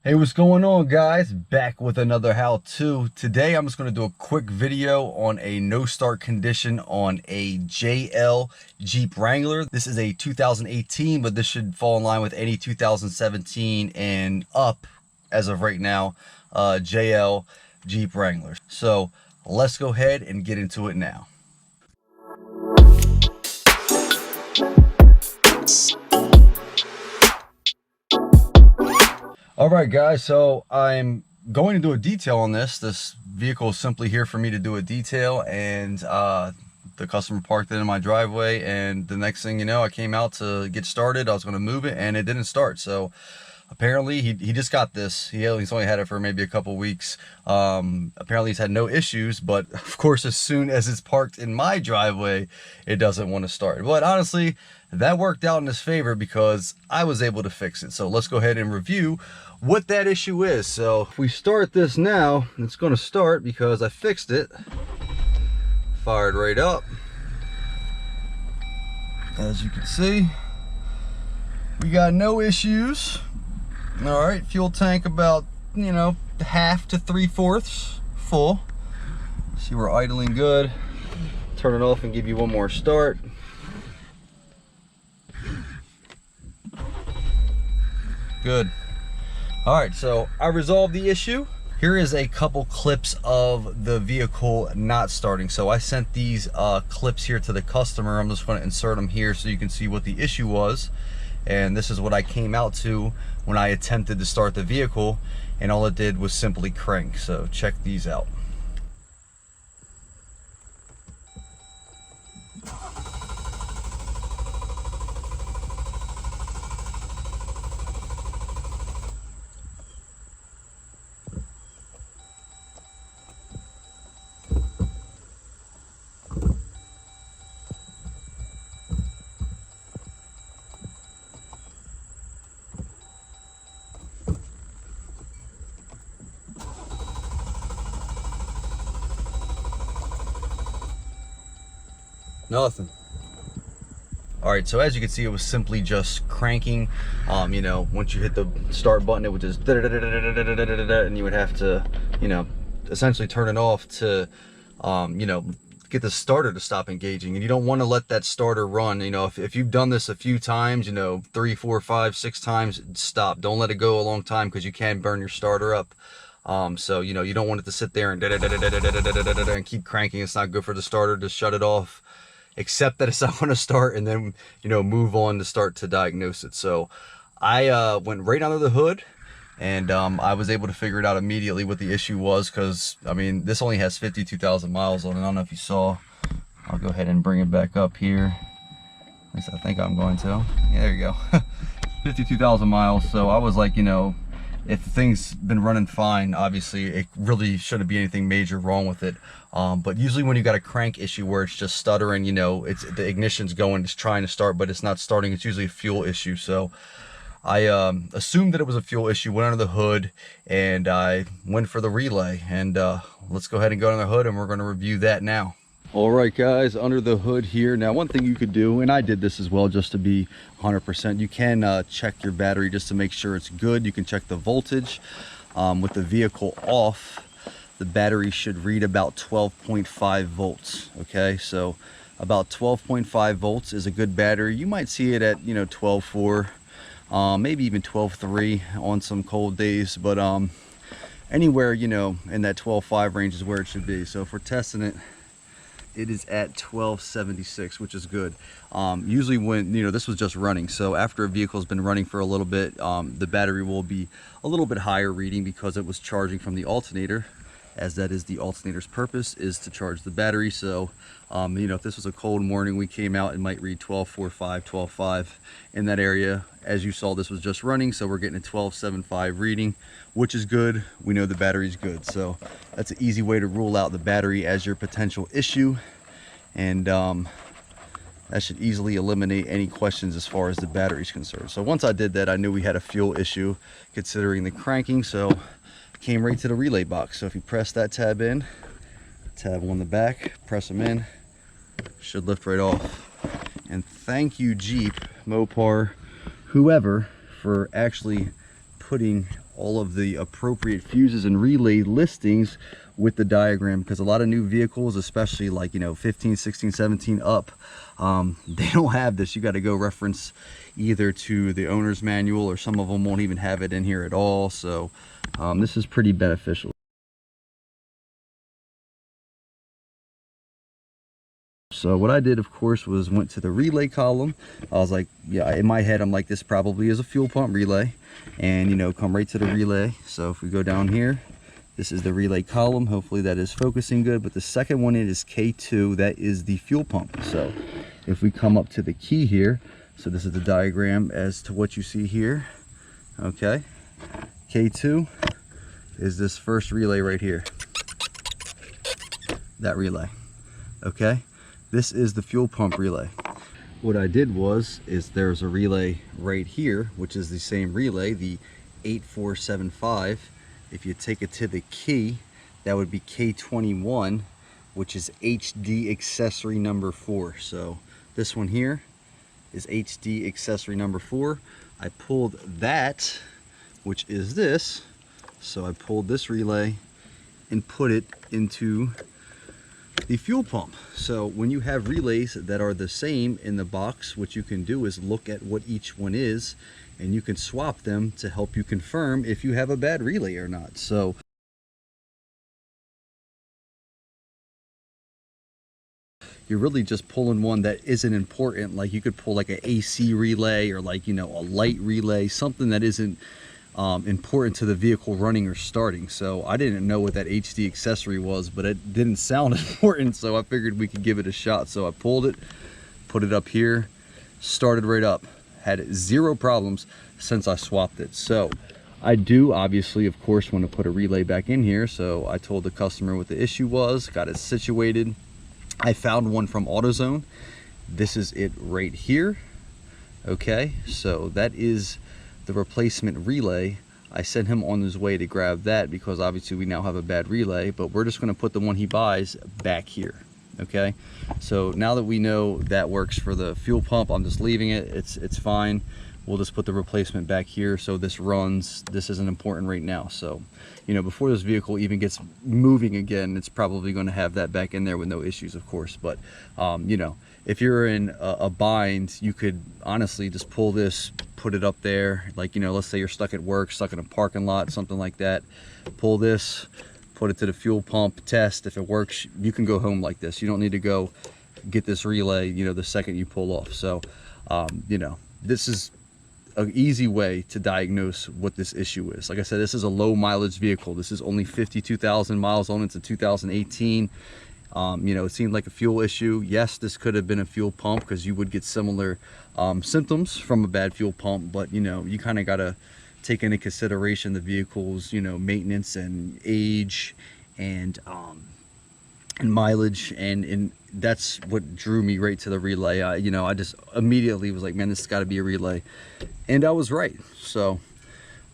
Hey, what's going on, guys? Back with another how-to. Today I'm just going to do a quick video on a no start condition on a JL Jeep Wrangler. This is a 2018, but this should fall in line with any 2017 and up as of right now, JL Jeep Wrangler. So let's go ahead and get into it now. All right, guys, so I'm going to do a detail on this. This vehicle is simply here for me to do a detail, and the customer parked it in my driveway, and the next thing you know, I came out to get started. I was going to move it, and it didn't start. So apparently he just got this. He's only had it for maybe a couple weeks. Apparently he's had no issues, but of course, as soon as it's parked in my driveway, it doesn't want to start. But honestly, that worked out in his favor because I was able to fix it. So let's go ahead and review what that issue is. So if we start this now, it's going to start because I fixed it. Fired right up. As you can see, we got no issues. All right, fuel tank about, half to 3/4 full. See, we're idling good. Turn it off and give you one more start. Good. All right, so I resolved the issue. Here is a couple clips of the vehicle not starting. So I sent these clips here to the customer. I'm just going to insert them here so you can see what the issue was. And this is what I came out to when I attempted to start the vehicle, and all it did was simply crank. So check these out. Nothing. All right, so as you can see, it was simply just cranking. Once you hit the start button, it would just and you would have to, essentially turn it off to, get the starter to stop engaging. And you don't want to let that starter run. If you've done this a few times, 3, 4, 5, 6 times, stop. Don't let it go a long time because you can burn your starter up. So you don't want it to sit there and keep cranking. It's not good for the starter. Just shut it off, accept that it's not going to start, and then move on to start to diagnose it. So I went right under the hood, and I was able to figure it out immediately what the issue was, because this only has 52,000 miles on it. I don't know if you saw. I'll go ahead and bring it back up here. At least I think I'm going to. Yeah, there you go. 52,000 miles. So I was like, if the thing's been running fine, obviously it really shouldn't be anything major wrong with it. But usually when you got a crank issue where it's just stuttering, it's the ignition's going, it's trying to start, but it's not starting, it's usually a fuel issue. So I assumed that it was a fuel issue, went under the hood, and I went for the relay. And let's go ahead and go under the hood, and we're going to review that now. All right, guys, under the hood here. Now, one thing you could do, and I did this as well just to be 100%, you can check your battery just to make sure it's good. You can check the voltage. With the vehicle off, the battery should read about 12.5 volts, okay? So about 12.5 volts is a good battery. You might see it at, 12.4, maybe even 12.3 on some cold days, but anywhere, in that 12.5 range is where it should be. So if we're testing it, it is at 1276, which is good. Usually when this was just running, so after a vehicle's been running for a little bit, the battery will be a little bit higher reading because it was charging from the alternator, as that is the alternator's purpose, is to charge the battery. So if this was a cold morning, we came out, it might read 12.45, 12.5 in that area. As you saw, this was just running, so we're getting a 12.75 reading, which is good. We know the battery's good, so that's an easy way to rule out the battery as your potential issue. And that should easily eliminate any questions as far as the battery is concerned. So once I did that, I knew we had a fuel issue considering the cranking, so came right to the relay box. So if you press that tab in, tab on the back, press them in, should lift right off. And thank you, Jeep, Mopar, whoever, for actually putting all of the appropriate fuses and relay listings with the diagram, because a lot of new vehicles, especially like, you know, 15, 16, 17 up, they don't have this. You got to go reference either to the owner's manual, or some of them won't even have it in here at all. So this is pretty beneficial. So what I did, of course, was went to the relay column. I was like, yeah, in my head, I'm like, this probably is a fuel pump relay, and, you know, come right to the relay. So if we go down here, this is the relay column. Hopefully that is focusing good. But the second one is K2. That is the fuel pump. So if we come up to the key here, so this is the diagram as to what you see here. Okay. K2 is this first relay right here. That relay. Okay. This is the fuel pump relay. What I did is there's a relay right here, which is the same relay, the 8475. If you take it to the key, that would be K21, which is HD accessory number 4. So this one here is HD accessory number 4. I pulled that, which is this. So I pulled this relay and put it into the fuel pump. So when you have relays that are the same in the box, what you can do is look at what each one is, and you can swap them to help you confirm if you have a bad relay or not. So you're really just pulling one that isn't important. Like you could pull like an AC relay, or like, you know, a light relay, something that isn't important to the vehicle running or starting. So I didn't know what that HD accessory was, but it didn't sound important, so I figured we could give it a shot. So I pulled it, put it up here, started right up, had zero problems since I swapped it. So I do obviously, of course, want to put a relay back in here. So I told the customer what the issue was, got it situated. I found one from AutoZone. This is it right here. Okay, so that is the replacement relay. I sent him on his way to grab that, because obviously we now have a bad relay, but we're just going to put the one he buys back here. Okay, so now that we know that works for the fuel pump, I'm just leaving it. It's fine. We'll just put the replacement back here so this runs. This isn't important right now. So, you know, before this vehicle even gets moving again, it's probably going to have that back in there with no issues, of course. But you know, if you're in a bind, you could honestly just pull this, put it up there. Like, you know, let's say you're stuck at work, stuck in a parking lot, something like that. Pull this, put it to the fuel pump, test. If it works, you can go home like this. You don't need to go get this relay, you know, the second you pull off. So, you know, this is an easy way to diagnose what this issue is. Like I said, this is a low mileage vehicle. This is only 52,000 miles on it. It's a 2018. You know, it seemed like a fuel issue. Yes, this could have been a fuel pump, because you would get similar symptoms from a bad fuel pump, but, you know, you kind of got to take into consideration the vehicle's, you know, maintenance and age and mileage, and that's what drew me right to the relay. You know, I just immediately was like, man, this has got to be a relay, and I was right. So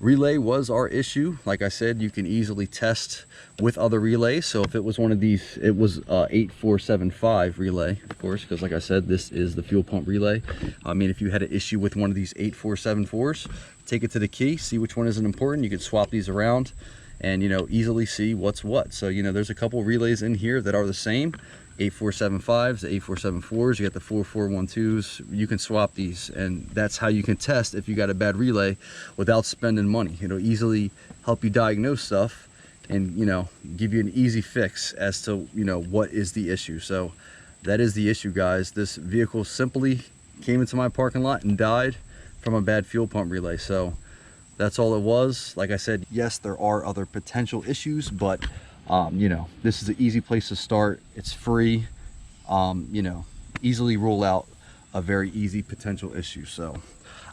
relay was our issue. Like I said, you can easily test with other relays. So if it was one of these, it was 8475 relay, of course, because like I said, this is the fuel pump relay. I mean, if you had an issue with one of these 8474s, take it to the key, see which one isn't important. You could swap these around and, you know, easily see what's what. So, you know, there's a couple relays in here that are the same. 8475s, the 8474s, you got the 4412s. You can swap these, and that's how you can test if you got a bad relay without spending money. It'll easily help you diagnose stuff and, you know, give you an easy fix as to, you know, what is the issue. So that is the issue, guys. This vehicle simply came into my parking lot and died from a bad fuel pump relay. So that's all it was. Like I said, yes, there are other potential issues, but you know, this is an easy place to start. It's free. You know, easily rule out a very easy potential issue. So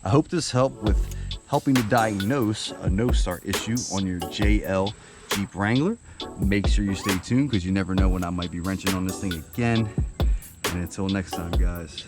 I hope this helped with helping to diagnose a no start issue on your JL Jeep Wrangler. Make sure you stay tuned, because you never know when I might be wrenching on this thing again. And until next time, guys.